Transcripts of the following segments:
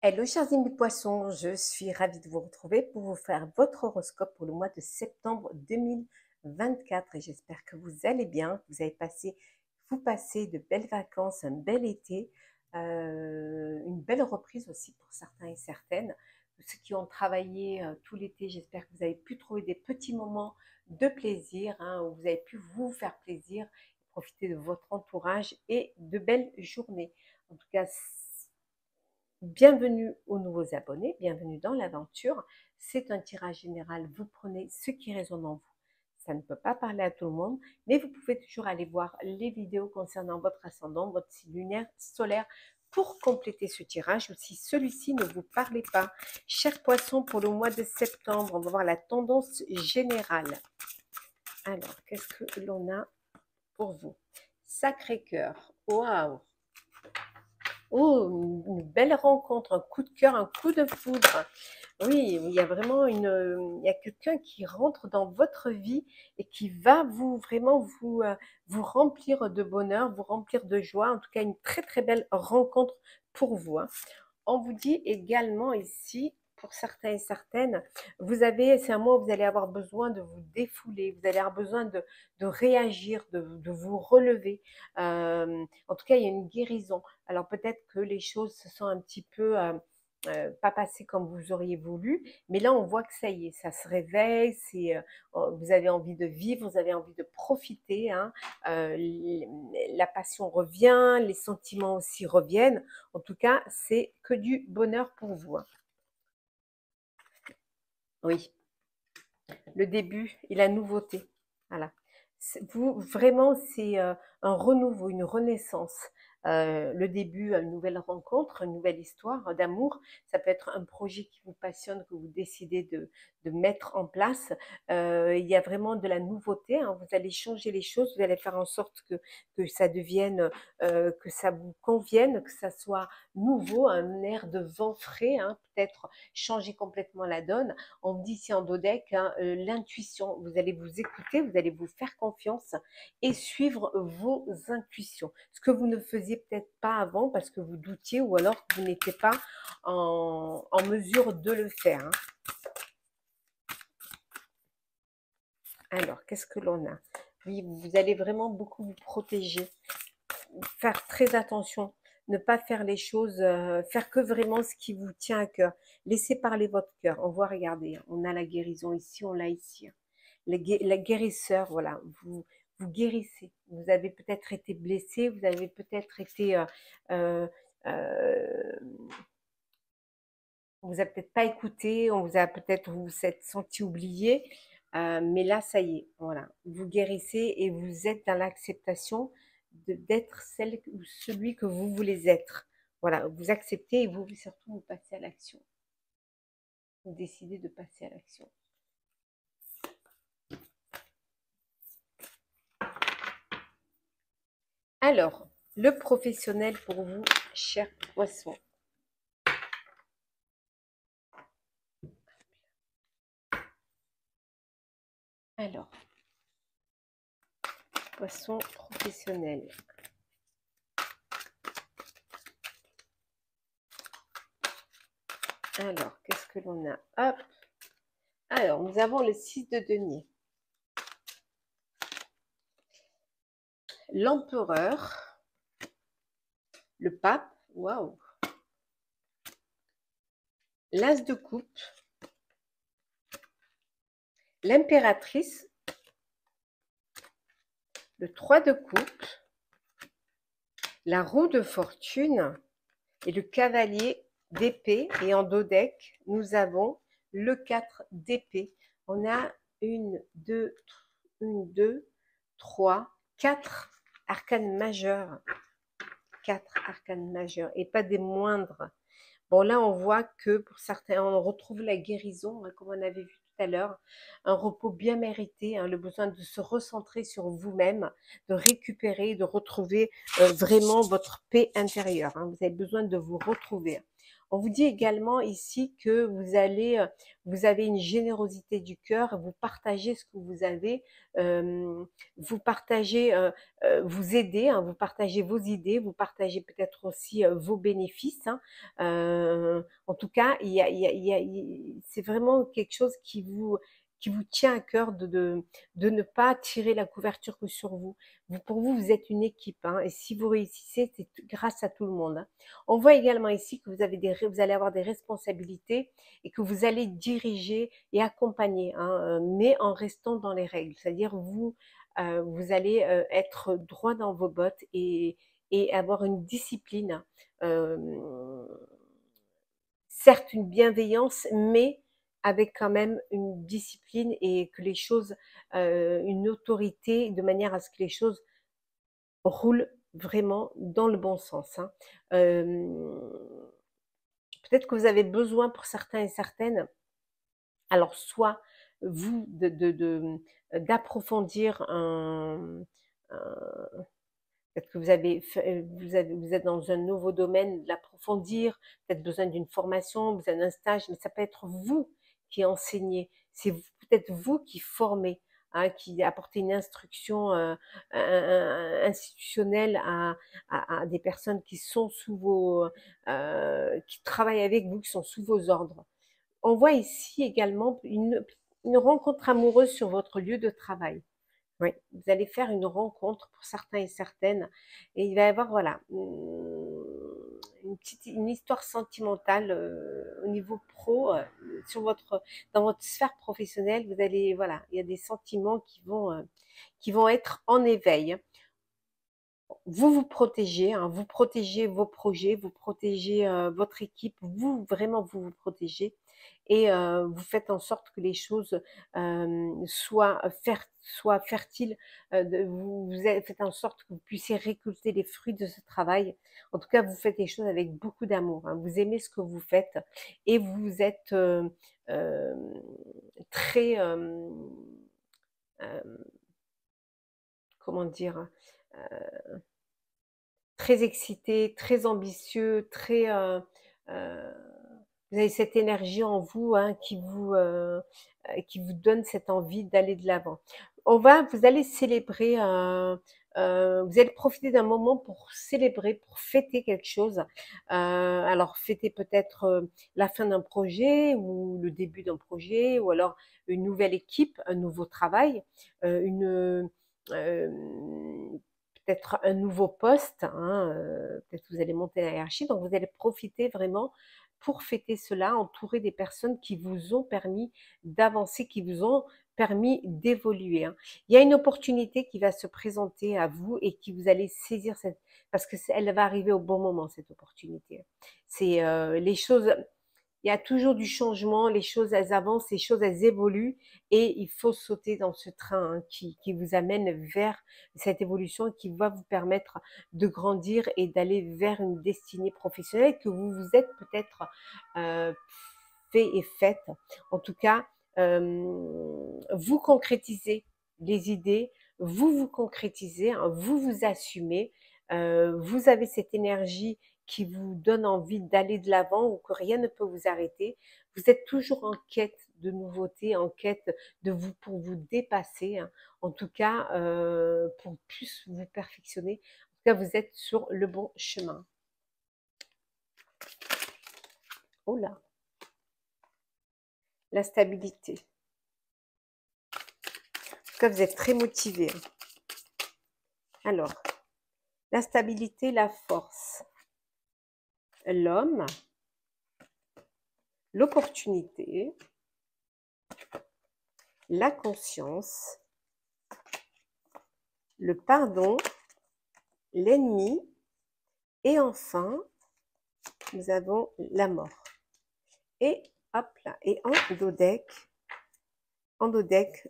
Hello chers amis poissons, je suis ravie de vous retrouver pour vous faire votre horoscope pour le mois de septembre 2024 et j'espère que vous allez bien, que vous passez de belles vacances, un bel été, une belle reprise aussi pour certains et certaines. Ceux qui ont travaillé tout l'été, j'espère que vous avez pu trouver des petits moments de plaisir, hein, où vous avez pu vous faire plaisir, profiter de votre entourage et de belles journées. En tout cas, bienvenue aux nouveaux abonnés, bienvenue dans l'aventure. C'est un tirage général, vous prenez ce qui résonne en vous. Ça ne peut pas parler à tout le monde, mais vous pouvez toujours aller voir les vidéos concernant votre ascendant, votre signe lunaire, solaire, pour compléter ce tirage, ou si celui-ci ne vous parlait pas. Chers poissons, pour le mois de septembre, on va voir la tendance générale. Alors, qu'est-ce que l'on a pour vous? Sacré-Cœur, waouh! Oh, une belle rencontre, un coup de cœur, un coup de foudre. Oui, il y a vraiment il y a quelqu'un qui rentre dans votre vie et qui va vous remplir de bonheur, vous remplir de joie. En tout cas, une très très belle rencontre pour vous, hein. On vous dit également ici, pour certains et certaines, c'est un mois où vous allez avoir besoin de vous défouler, vous allez avoir besoin de réagir, de vous relever. En tout cas, il y a une guérison. Alors peut-être que les choses se sont un petit peu pas passées comme vous auriez voulu, mais là on voit que ça y est, ça se réveille, vous avez envie de vivre, vous avez envie de profiter, hein. La passion revient, les sentiments aussi reviennent. En tout cas, c'est que du bonheur pour vous, hein. Oui, le début et la nouveauté. Voilà. Vous, vraiment, c'est un renouveau, une renaissance. Le début, une nouvelle rencontre, une nouvelle histoire d'amour. Ça peut être un projet qui vous passionne, que vous décidez de mettre en place. Il y a vraiment de la nouveauté, hein. Vous allez changer les choses, vous allez faire en sorte que ça devienne, que ça vous convienne, que ça soit nouveau, un air de vent frais, hein, peut-être changer complètement la donne. On me dit ici en dodec, hein, l'intuition, vous allez vous écouter, vous allez vous faire confiance et suivre vos intuitions. Ce que vous ne faisiez peut-être pas avant parce que vous doutiez ou alors que vous n'étiez pas en mesure de le faire, hein. Alors, qu'est-ce que l'on a? Oui, vous allez vraiment beaucoup vous protéger, faire très attention, ne pas faire les choses, faire que vraiment ce qui vous tient à cœur. Laissez parler votre cœur. On voit, regardez, on a la guérison ici, on l'a ici, hein. La guérisseur, voilà, vous guérissez. Vous avez peut-être été blessé, vous avez peut-être été, euh, euh, on vous a peut-être pas écouté, on vous a peut-être, vous vous êtes senti oublié, mais là, ça y est, voilà, vous guérissez et vous êtes dans l'acceptation d'être celle ou celui que vous voulez être. Voilà, vous acceptez et vous surtout vous passez à l'action. Vous décidez de passer à l'action. Alors, le professionnel pour vous, cher poisson. Alors, poisson professionnel. Alors, qu'est-ce que l'on a? Hop. Alors, nous avons le 6 de denier. L'empereur. Le pape. Waouh. L'as de coupe. L'impératrice. Le 3 de coupe. La roue de fortune. Et le cavalier d'épée. Et en dos deck, nous avons le 4 d'épée. On a 1, 2, 3, 4 arcanes majeures. 4 arcanes majeures et pas des moindres. Bon, là, on voit que pour certains, on retrouve la guérison, hein, comme on avait vu tout à l'heure, un repos bien mérité, hein, le besoin de se recentrer sur vous-même, de récupérer, de retrouver vraiment votre paix intérieure, hein. Vous avez besoin de vous retrouver. On vous dit également ici que vous avez une générosité du cœur, vous partagez ce que vous avez, vous partagez, vous aidez, hein, vous partagez vos idées, vous partagez peut-être aussi, vos bénéfices, hein. En tout cas, c'est vraiment quelque chose qui vous tient à cœur de ne pas tirer la couverture que sur vous. Pour vous, vous êtes une équipe, hein, et si vous réussissez, c'est grâce à tout le monde, hein. On voit également ici que vous allez avoir des responsabilités et que vous allez diriger et accompagner, hein, mais en restant dans les règles. C'est-à-dire vous allez être droit dans vos bottes et avoir une discipline, euh, certes une bienveillance, mais avec quand même une discipline et que les choses, une autorité, de manière à ce que les choses roulent vraiment dans le bon sens, hein. Peut-être que vous avez besoin pour certains et certaines, alors soit vous d'approfondir un peut-être que vous êtes dans un nouveau domaine, de l'approfondir, peut-être besoin d'une formation, besoin d'un stage, mais ça peut être vous qui enseignez, c'est peut-être vous qui formez, hein, qui apportez une instruction institutionnelle à des personnes qui sont qui travaillent avec vous, qui sont sous vos ordres. On voit ici également une rencontre amoureuse sur votre lieu de travail. Oui, vous allez faire une rencontre pour certains et certaines et il va y avoir voilà, une histoire sentimentale, au niveau pro, sur votre dans votre sphère professionnelle, vous allez voilà, il y a des sentiments qui vont être en éveil. Vous vous protégez, hein, vous protégez vos projets, vous protégez, votre équipe, vraiment vous vous protégez et vous faites en sorte que les choses, soient fertiles, faites en sorte que vous puissiez récolter les fruits de ce travail. En tout cas, vous faites les choses avec beaucoup d'amour, hein. Vous aimez ce que vous faites et vous êtes, hem, très, hem, comment dire? Très excité, très ambitieux, heu, vous avez cette énergie en vous, hein, qui vous donne cette envie d'aller de l'avant. Vous allez célébrer, vous allez profiter d'un moment pour célébrer, pour fêter quelque chose. Alors fêter peut-être, la fin d'un projet ou le début d'un projet ou alors une nouvelle équipe, un nouveau travail, une, peut-être un nouveau poste, hein, peut-être que vous allez monter la hiérarchie, donc vous allez profiter vraiment pour fêter cela, entouré des personnes qui vous ont permis d'avancer, qui vous ont permis d'évoluer, hein. Il y a une opportunité qui va se présenter à vous et qui vous allez saisir parce que elle va arriver au bon moment cette opportunité. C'est les choses il y a toujours du changement, les choses elles avancent, les choses elles évoluent et il faut sauter dans ce train, hein, qui vous amène vers cette évolution et qui va vous permettre de grandir et d'aller vers une destinée professionnelle que vous vous êtes peut-être euh, fait et faite. En tout cas, vous concrétisez les idées, vous vous concrétisez, hein, vous vous assumez, vous avez cette énergie qui vous donne envie d'aller de l'avant ou que rien ne peut vous arrêter. Vous êtes toujours en quête de nouveautés, en quête de vous pour vous dépasser, hein. En tout cas, pour plus vous perfectionner. En tout cas, vous êtes sur le bon chemin. Oh là, la stabilité. En tout cas, vous êtes très motivé, hein. Alors, la stabilité, la force, l'homme, l'opportunité, la conscience, le pardon, l'ennemi et enfin, nous avons la mort. Et hop là, et en dos deck,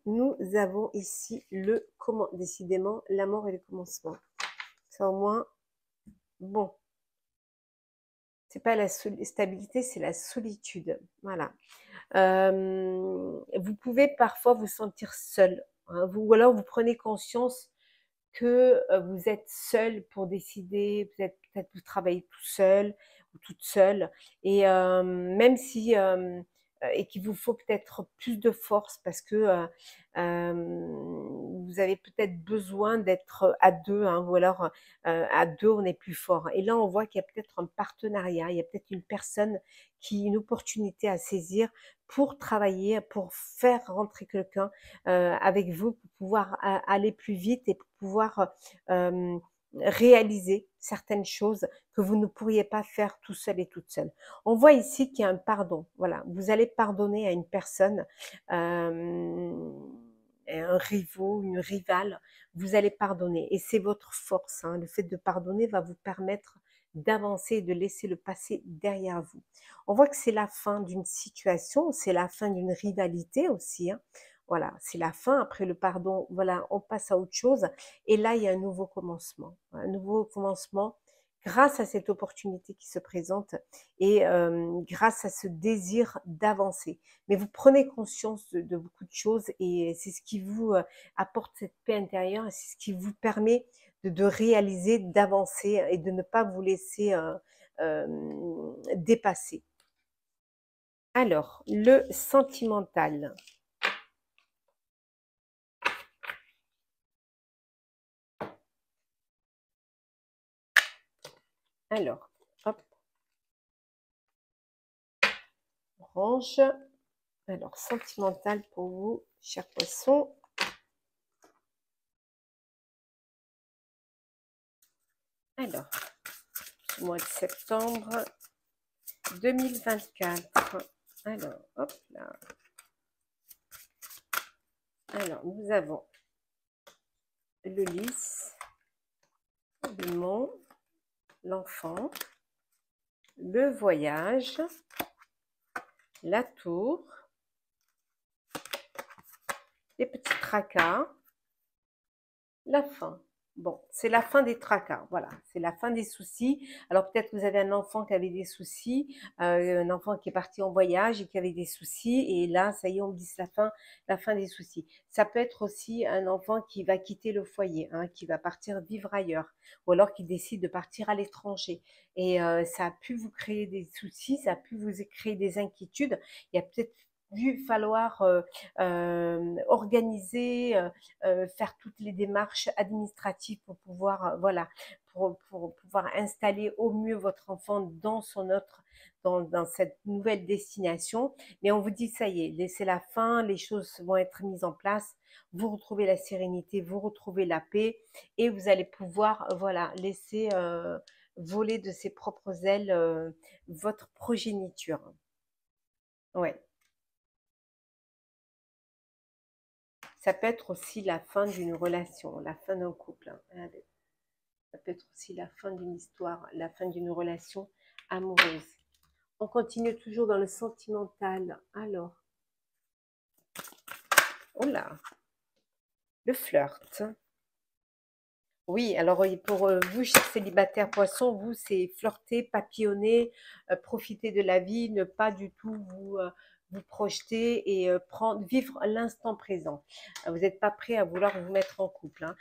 nous avons ici décidément, la mort et le commencement. Ça au moins, bon, c'est pas la stabilité, c'est la solitude. Voilà. Vous pouvez parfois vous sentir seul, hein, ou alors vous prenez conscience que vous êtes seul pour décider, peut-être vous travaillez tout seul, ou toute seule. Et même si et qu'il vous faut peut-être plus de force parce que vous avez peut-être besoin d'être à deux, hein, ou alors à deux on est plus fort. Et là on voit qu'il y a peut-être un partenariat, il y a peut-être une personne une opportunité à saisir pour travailler, pour faire rentrer quelqu'un avec vous, pour pouvoir aller plus vite et pour pouvoir réaliser certaines choses que vous ne pourriez pas faire tout seul et toute seule. On voit ici qu'il y a un pardon. Voilà, vous allez pardonner à une personne, un rivaux, une rivale, vous allez pardonner. Et c'est votre force, hein. Le fait de pardonner va vous permettre d'avancer et de laisser le passé derrière vous. On voit que c'est la fin d'une situation, c'est la fin d'une rivalité aussi, hein. Voilà, c'est la fin. Après le pardon, voilà, on passe à autre chose. Et là, il y a un nouveau commencement. Un nouveau commencement grâce à cette opportunité qui se présente et grâce à ce désir d'avancer. Mais vous prenez conscience de beaucoup de choses et c'est ce qui vous apporte cette paix intérieure et c'est ce qui vous permet de réaliser, d'avancer et de ne pas vous laisser dépasser. Alors, le sentimental. Alors, hop, orange. Alors, sentimental pour vous, chers poissons. Alors, mois de septembre 2024. Alors, hop là. Alors, nous avons le lys, le mont, l'enfant, le voyage, la tour, les petits tracas, la fin. Bon, c'est la fin des tracas, voilà, c'est la fin des soucis. Alors peut-être vous avez un enfant qui avait des soucis, un enfant qui est parti en voyage et qui avait des soucis, et là, ça y est, on me dit c'est la fin des soucis. Ça peut être aussi un enfant qui va quitter le foyer, hein, qui va partir vivre ailleurs, ou alors qui décide de partir à l'étranger. Et ça a pu vous créer des soucis, ça a pu vous créer des inquiétudes. Il y a peut-être dû falloir organiser, faire toutes les démarches administratives pour pouvoir, voilà, pour pouvoir installer au mieux votre enfant dans dans cette nouvelle destination. Mais on vous dit, ça y est, c'est la fin, les choses vont être mises en place, vous retrouvez la sérénité, vous retrouvez la paix et vous allez pouvoir, voilà, laisser voler de ses propres ailes votre progéniture. Ouais. Ça peut être aussi la fin d'une relation, la fin d'un couple, hein. Ça peut être aussi la fin d'une histoire, la fin d'une relation amoureuse. On continue toujours dans le sentimental. Alors, oh là, le flirt. Oui, alors pour vous, chers célibataires poissons, vous, c'est flirter, papillonner, profiter de la vie, ne pas du tout vous projeter et vivre l'instant présent. Vous n'êtes pas prêt à vouloir vous mettre en couple, hein.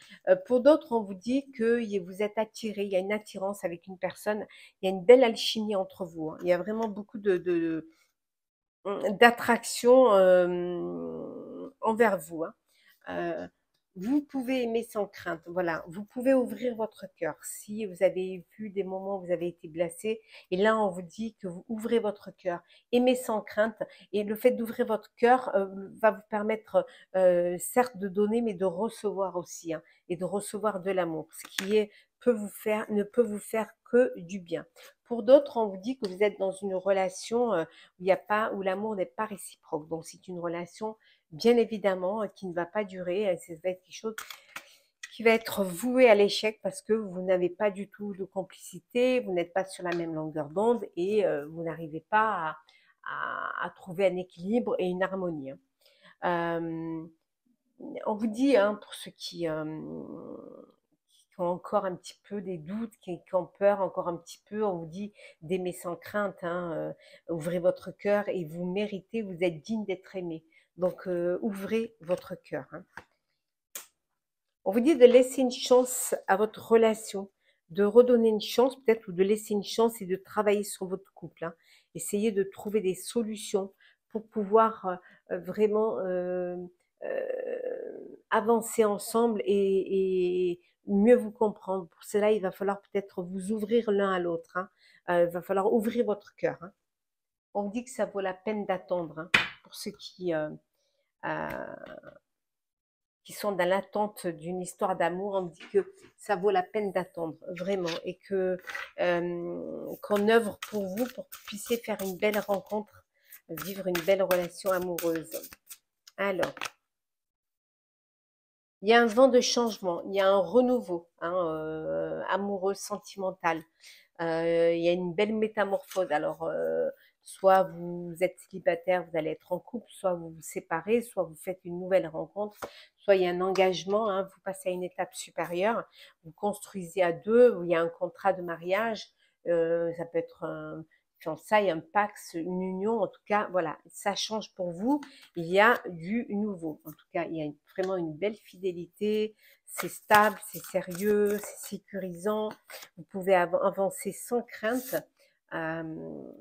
Pour d'autres, on vous dit que vous êtes attiré, il y a une attirance avec une personne, il y a une belle alchimie entre vous, hein. Il y a vraiment beaucoup d'attraction envers vous, hein. Euh, Vous pouvez aimer sans crainte, voilà. Vous pouvez ouvrir votre cœur. Si vous avez vu des moments où vous avez été blessé, et là on vous dit que vous ouvrez votre cœur, aimez sans crainte. Et le fait d'ouvrir votre cœur va vous permettre, certes, de donner, mais de recevoir aussi, hein, et de recevoir de l'amour, ce qui ne peut vous faire que du bien. Pour d'autres, on vous dit que vous êtes dans une relation où l'amour n'est pas réciproque. Donc c'est une relation bien évidemment qui ne va pas durer. Ça va être quelque chose qui va être voué à l'échec parce que vous n'avez pas du tout de complicité, vous n'êtes pas sur la même longueur d'onde et vous n'arrivez pas à trouver un équilibre et une harmonie, hein. Euh, on vous dit, hein, pour ceux qui ont encore un petit peu des doutes, qui ont peur encore un petit peu, on vous dit d'aimer sans crainte, hein, ouvrez votre cœur et vous méritez, vous êtes digne d'être aimé. Donc ouvrez votre cœur, hein. On vous dit de laisser une chance à votre relation. de redonner une chance peut-être ou de laisser une chance et de travailler sur votre couple, hein. Essayez de trouver des solutions pour pouvoir, vraiment, avancer ensemble et mieux vous comprendre. Pour cela, il va falloir peut-être vous ouvrir l'un à l'autre, hein. Il va falloir ouvrir votre cœur, hein. On dit que ça vaut la peine d'attendre, hein, pour ceux heu, qui sont dans l'attente d'une histoire d'amour. On me dit que ça vaut la peine d'attendre, vraiment, et que qu'on œuvre pour vous, pour que vous puissiez faire une belle rencontre, vivre une belle relation amoureuse. Alors, il y a un vent de changement, il y a un renouveau, hein, amoureux, sentimental. Il y a une belle métamorphose. Alors, soit vous êtes célibataire, vous allez être en couple, soit vous vous séparez, soit vous faites une nouvelle rencontre, soit il y a un engagement, hein, vous passez à une étape supérieure, vous construisez à deux, ou il y a un contrat de mariage, ça peut être un fiançailles, un pax, une union, en tout cas, voilà, ça change pour vous, il y a du nouveau. En tout cas, il y a vraiment une belle fidélité, c'est stable, c'est sérieux, c'est sécurisant, vous pouvez avancer sans crainte. Euh,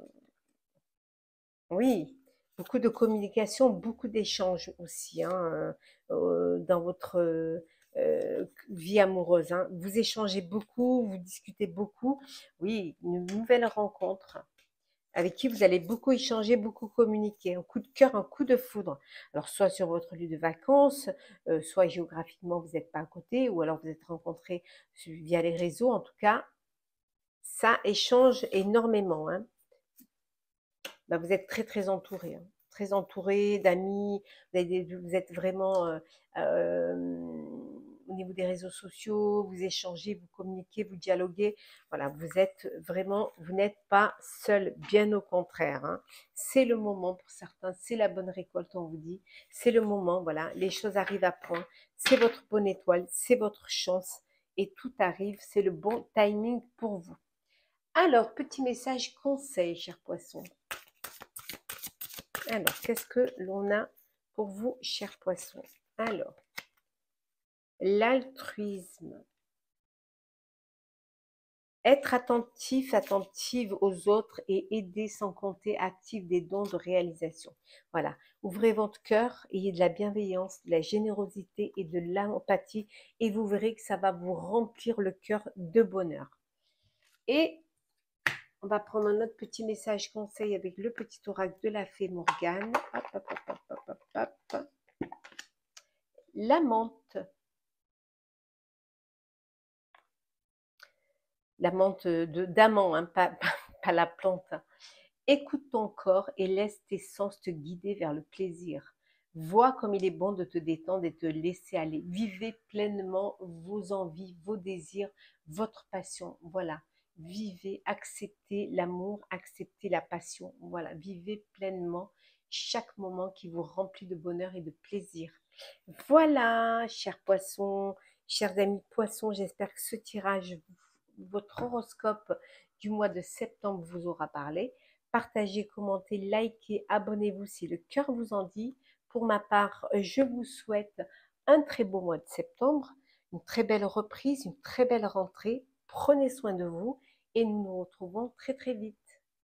oui, beaucoup de communication, beaucoup d'échanges aussi, hein, dans votre vie amoureuse, hein. Vous échangez beaucoup, vous discutez beaucoup. Oui, une nouvelle rencontre avec qui vous allez beaucoup échanger, beaucoup communiquer. Un coup de cœur, un coup de foudre. Alors, soit sur votre lieu de vacances, soit géographiquement, vous n'êtes pas à côté, ou alors vous êtes rencontrés via les réseaux. En tout cas, ça échange énormément, hein. Bah, vous êtes très, très entouré, hein. Très entouré d'amis, vous êtes vraiment au niveau des réseaux sociaux, vous échangez, vous communiquez, vous dialoguez. Voilà, vous êtes vraiment, vous n'êtes pas seul, bien au contraire, hein. C'est le moment pour certains, c'est la bonne récolte, on vous dit. C'est le moment, voilà, les choses arrivent à point. C'est votre bonne étoile, c'est votre chance et tout arrive, c'est le bon timing pour vous. Alors, petit message conseil, cher poisson. Alors, qu'est-ce que l'on a pour vous, chers poissons? Alors, l'altruisme. Être attentif, attentive aux autres et aider sans compter, active des dons de réalisation. Voilà, ouvrez votre cœur, ayez de la bienveillance, de la générosité et de l'empathie et vous verrez que ça va vous remplir le cœur de bonheur. Et on va prendre un autre petit message conseil avec le petit oracle de la fée Morgane. Hop, hop, hop, hop, hop, hop, hop. La menthe. La menthe d'amant, hein, pas la plante. Écoute ton corps et laisse tes sens te guider vers le plaisir. Vois comme il est bon de te détendre et te laisser aller. Vivez pleinement vos envies, vos désirs, votre passion. Voilà. Vivez, acceptez l'amour, acceptez la passion. Voilà. Vivez pleinement chaque moment qui vous remplit de bonheur et de plaisir. Voilà, chers poissons, chers amis poissons, j'espère que ce tirage, votre horoscope du mois de septembre vous aura parlé. Partagez, commentez, likez, abonnez-vous si le cœur vous en dit. Pour ma part, je vous souhaite un très beau mois de septembre, une très belle reprise, une très belle rentrée. Prenez soin de vous et nous nous retrouvons très très vite.